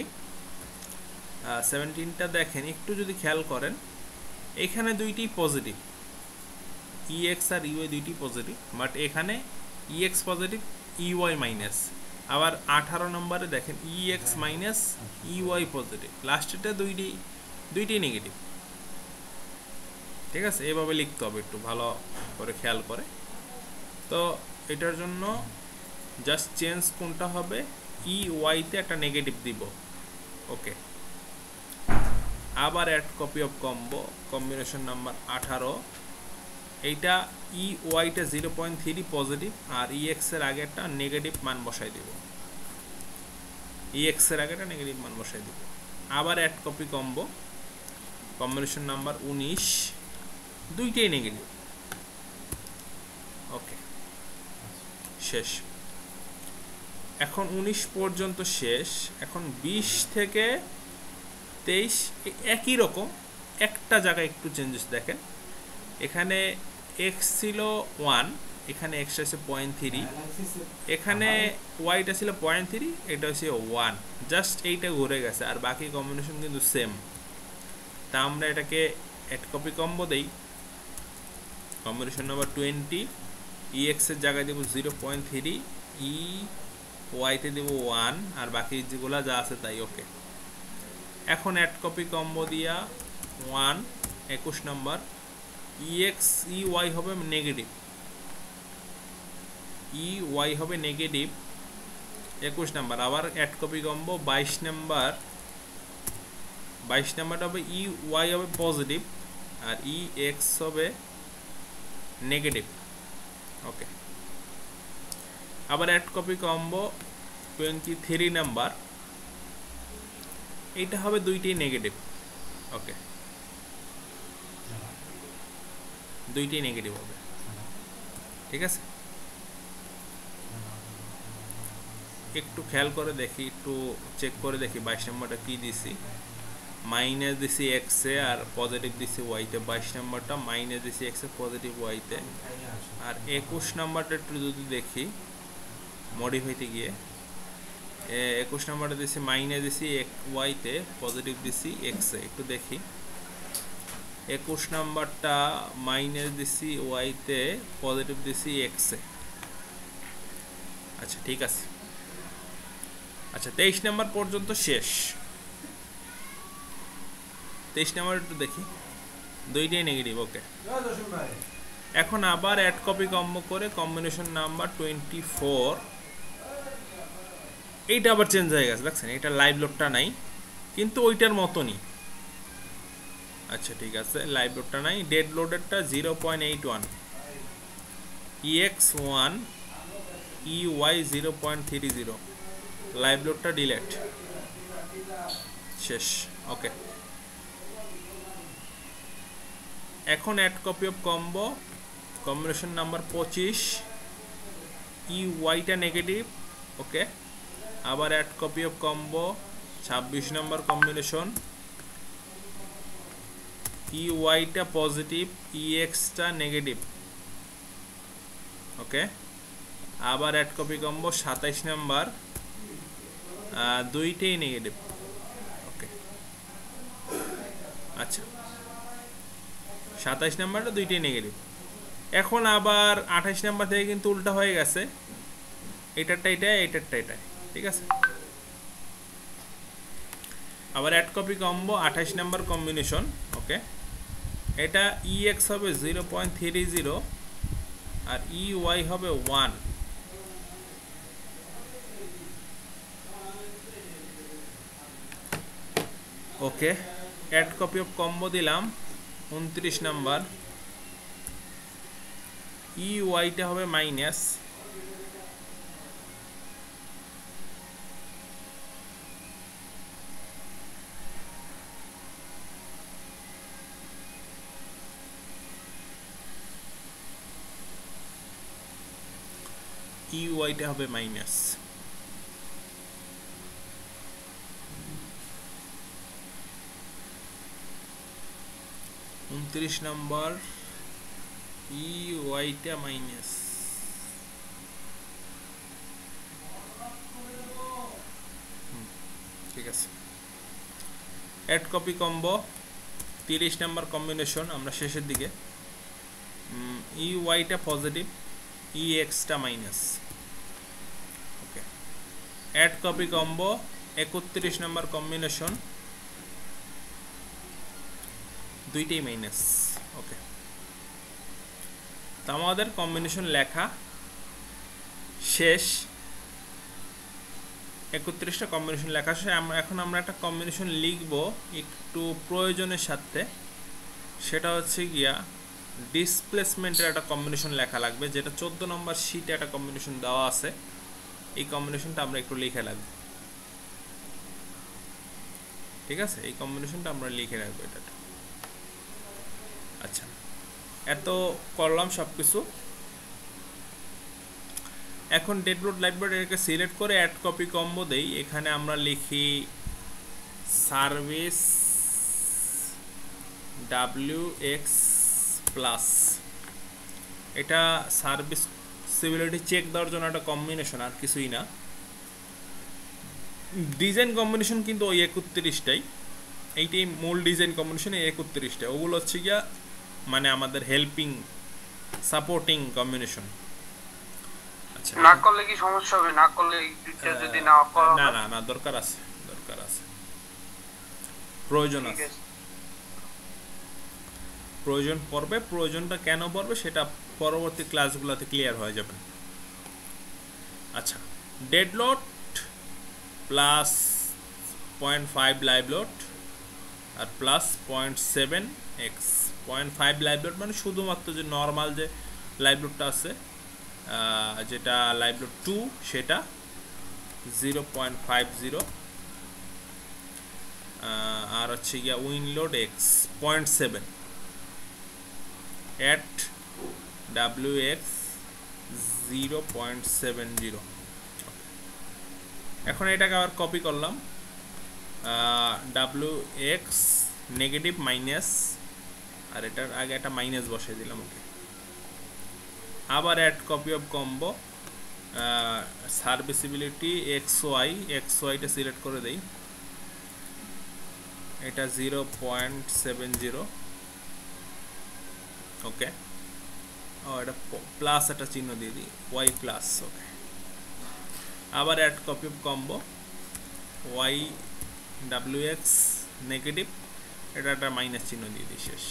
17টা দেখেন একটু যদি খেয়াল করেন, এখানে দুইটি পজিটিভ, ইএক্স আর ইউআই দুইটি পজিটিভ, বাট এখানে ইএক্স পজিটিভ ইউআই মাইনাস। আবার 18 নম্বরে দেখেন ইএক্স মাইনাস ইউআই পজিটিভ, লাস্টেটা দুইটি নেগেটিভ। ঠিক আছে, এভাবে লিখতে হবে, একটু ভালো করে খেয়াল করে। তো এটার জন্য জাস্ট চেঞ্জ কোনটা হবে, ইওয়াইতে একটা নেগেটিভ দিব। ওকে, আবার add copy of combo, combination number 18, এইটা ইওয়াইটা 0.3 পজিটিভ, আর ইএক্স এর আগে একটা নেগেটিভ মান বসাই দিব, আবার add copy combo, combination number 19, দুইটাই নেগেটিভ। ওকে, শেষ। এখন 19 পর্যন্ত শেষ। এখন 20 থেকে 23 একই রকম, একটা জায়গায় একটু চেঞ্জেস দেখেন, এখানে এক্স ছিল 1, এখানে এক্স আছে 0.3, এখানে ওয়াইটা ছিল 0.3, এটা হচ্ছে 1, জাস্ট এইটা ঘুরে গেছে, আর বাকি কম্বিনেশন কিন্তু সেম। তা আমরা এটাকে অ্যাড কপি কম্বো দেই, কম্বিনেশন নাম্বার 20, ইএক্স এর জায়গায় দেব 0.3, ই ওয়াইতে দেব 1, আর বাকি যেগুলো যা আছে তাই। ওকে, এখন অ্যাড কপি কম্বো দিয়া 1, 21 নাম্বার, ইএক্স ইওয়াই হবে নেগেটিভ, 21 নাম্বার। আবার অ্যাড কপি কম্বো 22 নাম্বারটা হবে ইওয়াই হবে পজিটিভ, আর ইএক্স হবে নেগেটিভ। ওকে, আবার অ্যাড কপি কম্বো 23 নাম্বার, এইটা হবে দুইটাই নেগেটিভ। ওকে, দুইটাই নেগেটিভ হবে। ঠিক আছে, একটু খেয়াল করে দেখি, একটু চেক করে দেখি 22 নম্বরটা কি দিছি, মাইনাস দিছি এক্স এ আর পজিটিভ দিছি ওয়াইতে, 22 নম্বরটা মাইনাস দিছি এক্স এ পজিটিভ ওয়াইতে। আর 21 নম্বরটা একটু যদি দেখি মডিফাইতে গিয়ে, 21 নম্বরটা দিছি মাইনাস দিছি ওয়াইতে, পজিটিভ দিছি এক্স এ, একটু দেখি 21 নম্বরটা মাইনাস দিছি ওয়াইতে, পজিটিভ দিছি এক্স এ। আচ্ছা ঠিক আছে। আচ্ছা 23 নম্বর পর্যন্ত শেষ। 23 নম্বর একটু দেখি, দুইটাই নেগেটিভ। ওকে, এখন আবার অ্যাড কপি কম্বো করে কম্বিনেশন নাম্বার 24, এইটা আবার চেঞ্জ হয়ে গেছে, দেখছেন এটা লাইভ লোডটা নাই, কিন্তু ওইটার মতনই। আচ্ছা ঠিক আছে, লাইভ লোডটা নাই, ডেড লোডেরটা 0.81, ইএক্স 1, ইওয়াই 0.30, লাইভ লোডটা ডিলেট, শেষ। ওকে, এখন add copy of combo, combination number 25, ইওয়াইটা নেগেটিভ। ওকে, আবার add copy of combo 26 number combination, ইউআইটা পজিটিভ, ইএক্সটা নেগেটিভ। ওকে, আবার অ্যাড কপি কম্বো 27 নাম্বার, দুইটাই নেগেটিভ। ওকে, আচ্ছা 27 নাম্বারটা দুইটাই নেগেটিভ। এখন আবার 28 নাম্বার থেকে কিন্তু উল্টা হয়ে গেছে, এটারটা এটা, এটারটা এটা, ঠিক আছে। আবার add copy combo 28 number combination. Okay, এটা ইএক্স হবে 0.30 আর ইউআই হবে 1। Okay, add copy of combo দিলাম 29 নাম্বার, ইউআইটা হবে মাইনাস, ইউআইটা হবে মাইনাস। উনত্রিশ নম্বর, ইউআইটা মাইনাস, ঠিক আছে। Add copy combo 30 number combination, আমরা শেষের দিকে, ইউআইটা পজিটিভ, ইএক্সটা minus. Okay, add copy combo 31 number combination, দুইটাই মাইনাস। ওকে, তো আমাদের কম্বিনেশন লেখা শেষ, 31টা কম্বিনেশন লেখা শেষ। এখন আমরা একটা কম্বিনেশন লিখব একটু প্রয়োজনের সাথে, সেটা হচ্ছে গিয়া ডিসপ্লেসমেন্টের একটা কম্বিনেশন লেখা লাগবে, যেটা 14 নম্বর শীটে একটা কম্বিনেশন দেওয়া আছে। এই কম্বিনেশনটা আমরা একটু লিখে রাখবো, ঠিক আছে। এই কম্বিনেশনটা আমরা লিখে রাখবো এটা। আচ্ছা, এত করলাম সব কিছু। এখন ডেডবোর্ড লাইটবোর্ড এটাকে সিলেক্ট করে অ্যাড কপি কম্বো দেই। এখানে আমরা লিখি সার্ভিস WX প্লাস, এটা সার্ভিস সিভিলিটি চেক দেওয়ার জন্য একটা কম্বিনেশন, আর কিছুই না। ডিজাইন কম্বিনেশন কিন্তু ওই 31টাই, এইটাই মূল ডিজাইন কম্বিনেশন, এই 31টা। ওগুলো হচ্ছে গিয়া মানে আমাদের হেল্পিং সাপোর্টিং কম্বিনেশন। আচ্ছা, না করলে কি সমস্যা হবে? না করলে দুইটা যদি না করা, না না না, দরকার আছে, দরকার আছে, প্রয়োজন আছে, প্রয়োজন পড়বে। প্রয়োজনটা কেন পড়বে সেটা পরবর্তী ক্লাসগুলোতে ক্লিয়ার হয়ে যাবে। আচ্ছা, dead load plus 0.5 live load আর প্লাস 0.7x। 0.5 লাইভ লোড মানে শুধুমাত্র যে নর্মাল যে লাইভ লোডটা আছে, যেটা লাইভ লোড 2, সেটা 0.50, আর হচ্ছে গিয়া win load x 0.7 at WX 0.70। এখন এটাকে আবার কপি করলাম, WX নেগেটিভ মাইনাস, আর এটার আগে একটা মাইনাস বসিয়ে দিলাম। ওকে, আবার add copy of combo serviceability XYটা সিলেক্ট করে দেই, এটা 0.70। ওকে, এটা প্লাস একটা চিহ্ন দিয়ে দিই, Y প্লাস। ওকে, আবার add copy of combo WX negative, এটা একটা মাইনাস চিহ্ন দিয়ে দিই, শেষ।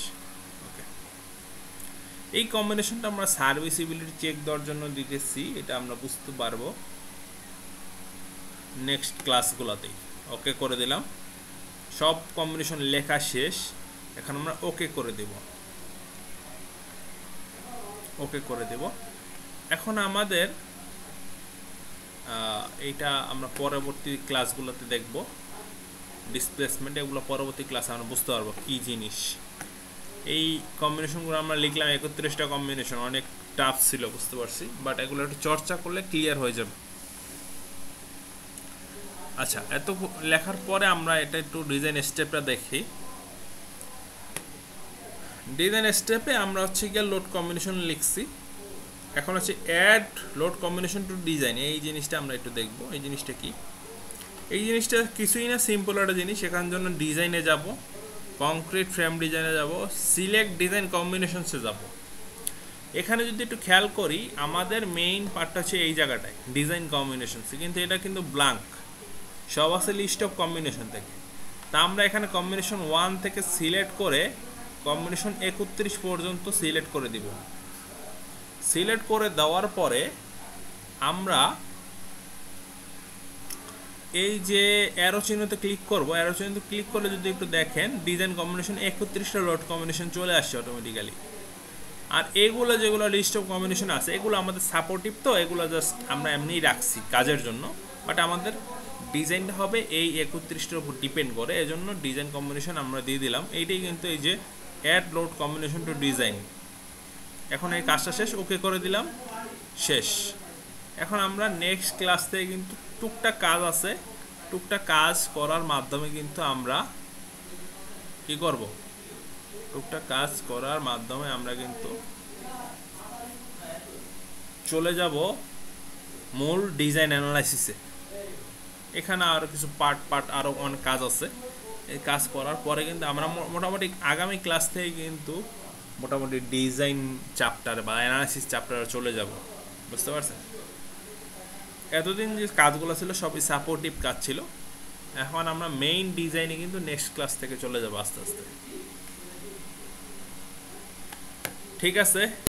ওকে, এই কম্বিনেশনটা আমরা সার্ভিসিবিলিটি চেক দেওয়ার জন্য দিতেছি, এটা আমরা বুঝতে পারবো নেক্সট ক্লাসগুলোতেই। ওকে করে দিলাম, সব কম্বিনেশন লেখা শেষ। এখন আমরা ওকে করে দেব, ওকে করে দেব। এখন আমাদের এইটা আমরা পরবর্তী ক্লাসগুলোতে দেখব, ডিসপ্লেসমেন্ট, এগুলো পরবর্তী ক্লাসে আমরা বুঝতে পারবো কী জিনিস। এই কম্বিনেশনগুলো আমরা লিখলাম 31টা কম্বিনেশন, অনেক টাফ ছিল বুঝতে পারছি, বাট এগুলো একটু চর্চা করলে ক্লিয়ার হয়ে যাবে। আচ্ছা, এত লেখার পরে আমরা এটা একটু ডিজাইন স্টেপটা দেখি। ডিজাইন স্টেপে আমরা হচ্ছে গিয়ে লোড কম্বিনেশন লিখছি। এখন হচ্ছে add load combination to design, এই জিনিসটা আমরা একটু দেখব। এই জিনিসটা কি? এই জিনিসটা কিছুই না, সিম্পল একটা জিনিস। এখান জন্য ডিজাইনে যাব, কংক্রিট ফ্রেম ডিজাইনে যাব, সিলেক্ট ডিজাইন কম্বিনেশনসে যাব। এখানে যদি একটু খেয়াল করি, আমাদের মেইন পার্টটা হচ্ছে এই জায়গাটায় ডিজাইন কম্বিনেশনসে, কিন্তু এটা কিন্তু ব্ল্যাঙ্ক, সব আছে লিস্ট অফ কম্বিনেশন থেকে। তা আমরা এখানে কম্বিনেশন 1 থেকে সিলেক্ট করে কম্বিনেশন 31 পর্যন্ত সিলেক্ট করে দিব। সিলেক্ট করে দেওয়ার পরে আমরা এই যে অ্যারো চিহ্নতে ক্লিক করব। অ্যারো চিহ্নতে ক্লিক করলে যদি একটু দেখেন, ডিজাইন কম্বিনেশন 31টা লোড কম্বিনেশন চলে আসছে অটোমেটিক্যালি। আর এগুলো যেগুলো লিস্ট অফ কম্বিনেশন আছে, এগুলো আমাদের সাপোর্টিভ, তো এগুলো জাস্ট আমরা এমনিই রাখছি কাজের জন্য। বাট আমাদের ডিজাইনটা হবে এই 31টার উপর ডিপেন্ড করে, এজন্য ডিজাইন কম্বিনেশন আমরা দিয়ে দিলাম। এইটাই কিন্তু এই যে add load combination to design. এখন এই কাজটা শেষ, ওকে করে দিলাম, শেষ। এখন আমরা নেক্সট ক্লাস থেকে কিন্তু টুকটাক কাজ আছে, টুকটাক কাজ করার মাধ্যমে কিন্তু আমরা কি করব, টুকটাক কাজ করার মাধ্যমে আমরা কিন্তু চলে যাব মূল ডিজাইন অ্যানালাইসিসে। এখানে আরও কিছু পার্ট আরও অনেক কাজ আছে। এই কাজ করার পরে কিন্তু আমরা মোটামুটি আগামী ক্লাস থেকে কিন্তু মোটামুটি ডিজাইন চ্যাপ্টার বা অ্যানালাইসিস চ্যাপ্টারে চলে যাব, বুঝতে পারছেন? এতদিন যে কাজগুলো ছিল সবই সাপোর্টিভ কাজ ছিল। এখন আমরা মেইন ডিজাইনে কিন্তু নেক্সট ক্লাস থেকে চলে যাব আস্তে আস্তে। ঠিক আছে।